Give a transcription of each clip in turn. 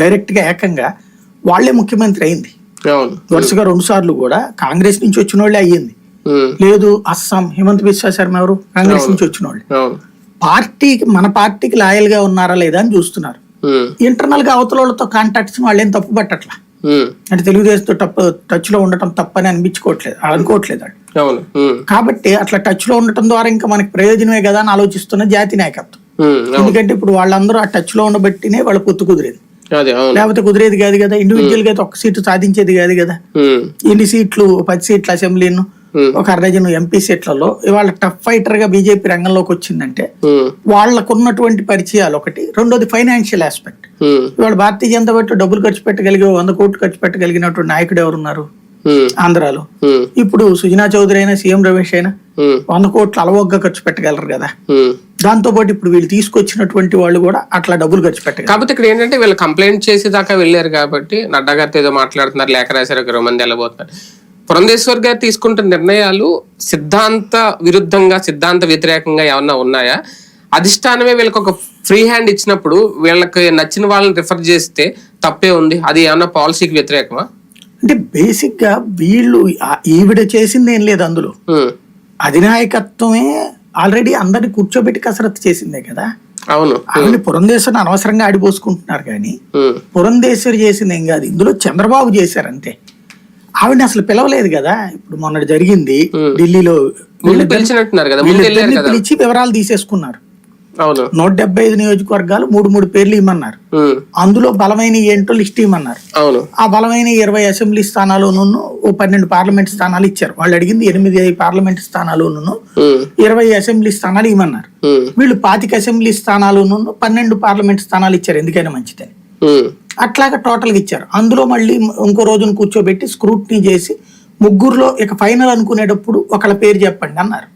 Direct గా ఏకంగా వాళ్లే ముఖ్యమంత్రి అయింది. వరుసగా 2 సార్లు కూడా కాంగ్రెస్ నుంచి వచ్చిన వాళ్ళే అయ్యింది. లేదు అస్సాం హిమంత్ బిశ్వా శర్మ ఎవరు కాంగ్రెస్ నుంచి వచ్చిన వాళ్ళు. పార్టీకి మన పార్టీకి లాయల్ గా ఉన్నారా లేదా అని చూస్తున్నారు. ఇంటర్నల్ గా అవతల వాళ్ళతో కాంటాక్ట్స్ వాళ్ళేం తప్పు పట్టట్లా. అంటే తెలుగుదేశంతో టచ్ లో ఉండటం తప్పని అనుకోవట్లేదు. కాబట్టి అట్లా టచ్ లో ఉండటం ద్వారా ఇంకా మనకి ప్రయోజనమే కదా అని ఆలోచిస్తున్న జాతి నాయకత్వం. ఎందుకంటే ఇప్పుడు వాళ్ళందరూ ఆ టచ్ లో ఉండబట్టినే వాళ్ళ పొత్తు కుదిరేది, లేకపోతే కుదిరేది కాదు కదా. ఇండివిజువల్ గా అయితే 1 సీటు సాధించేది కాదు కదా. ఇన్ని సీట్లు 10 సీట్ల అసెంబ్లీను, ఒక 60 ఎంపీ సీట్లలో ఇవాళ టఫ్ ఫైటర్ గా బీజేపీ రంగంలోకి వచ్చిందంటే వాళ్ళకున్నటువంటి పరిచయాలు ఒకటి, రెండోది ఫైనాన్షియల్ ఆస్పెక్ట్. ఇవాళ భారతీయ జనతా పార్టీ డబ్బులు ఖర్చు పెట్టగలిగే 100 కోట్లు ఖర్చు పెట్టగలిగినటువంటి నాయకుడు ఎవరున్నారు ఆంధ్రాలో? ఇప్పుడు సుజనా చౌదరి అయినా సీఎం రమేష్ అయినా 100 కోట్లు అలవోగ్గా ఖర్చు పెట్టగలరు కదా. దాంతో పాటు ఇప్పుడు వీళ్ళు తీసుకొచ్చినటువంటి వాళ్ళు కూడా అట్లా డబ్బులు ఖర్చు పెట్టగలరు. కాబట్టి ఇక్కడ ఏంటంటే వీళ్ళు కంప్లైంట్ చేసి దాకా వెళ్ళారు కాబట్టి నడ్డా గారితో ఏదో మాట్లాడుతున్నారు, లేఖ రాశారు, 20 మంది వెళ్ళబోతున్నారు. పురంధేశ్వర్ గారు తీసుకుంటున్న నిర్ణయాలు సిద్ధాంత విరుద్ధంగా, సిద్ధాంత వ్యతిరేకంగా ఏమన్నా ఉన్నాయా? అధిష్టానమే వీళ్ళకి ఒక ఫ్రీ హ్యాండ్ ఇచ్చినప్పుడు వీళ్ళకి నచ్చిన వాళ్ళని రిఫర్ చేస్తే తప్పే ఉంది, అది ఏమన్నా పాలసీకి వ్యతిరేకమా? అంటే బేసిక్ గా వీళ్ళు ఈవిడ చేసింది ఏం లేదు అందులో. అధినాయకత్వమే ఆల్రెడీ అందరిని కూర్చోబెట్టి కసరత్తు చేసిందే కదా. అవును, ఆవిడ పురంధేశ్వరిని అనవసరంగా ఆడిపోసుకుంటున్నారు కానీ పురంధేశ్వరి చేసింది ఏం కాదు. ఇందులో చంద్రబాబు చేశారు అంతే. ఆవిడని అసలు పిలవలేదు కదా. ఇప్పుడు మొన్నటి జరిగింది ఢిల్లీలో, పిలిచి వివరాలు తీసేసుకున్నారు. 175 నియోజకవర్గాలు 3 పేర్లు ఇమ్మన్నారు. అందులో బలమైన ఏంటో లిస్ట్ ఇమ్మన్నారు. ఆ బలమైన 20 అసెంబ్లీ స్థానాలును 12 పార్లమెంట్ స్థానాలు ఇచ్చారు. వాళ్ళు అడిగింది 8 పార్లమెంట్ స్థానాలును 20 అసెంబ్లీ స్థానాలు ఇమ్మన్నారు. వీళ్ళు 25 అసెంబ్లీ స్థానాలును 12 పార్లమెంట్ స్థానాలు ఇచ్చారు, ఎందుకైనా మంచిదని. అట్లాగా టోటల్ గా ఇచ్చారు. అందులో మళ్ళీ ఇంకో రోజును కూర్చోబెట్టి స్క్రూటినీ చేసి 3లో ఇక ఫైనల్ అనుకునేటప్పుడు ఒకళ్ళ పేరు చెప్పండి అన్నారు.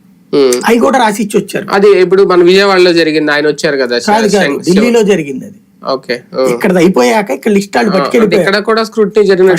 అవి కూడా రాసి ఇచ్చి వచ్చారు. అది ఇప్పుడు మన విజయవాడలో జరిగింది, ఆయన వచ్చారు కదా. ఢిల్లీలో జరిగింది అది. ఓకే, ఇక్కడ అయిపోయాక ఇక్కడ లిస్ట్ వాళ్ళు పట్టుకెళ్ళి ఇక్కడ కూడా స్క్రూటినీ జరిగిన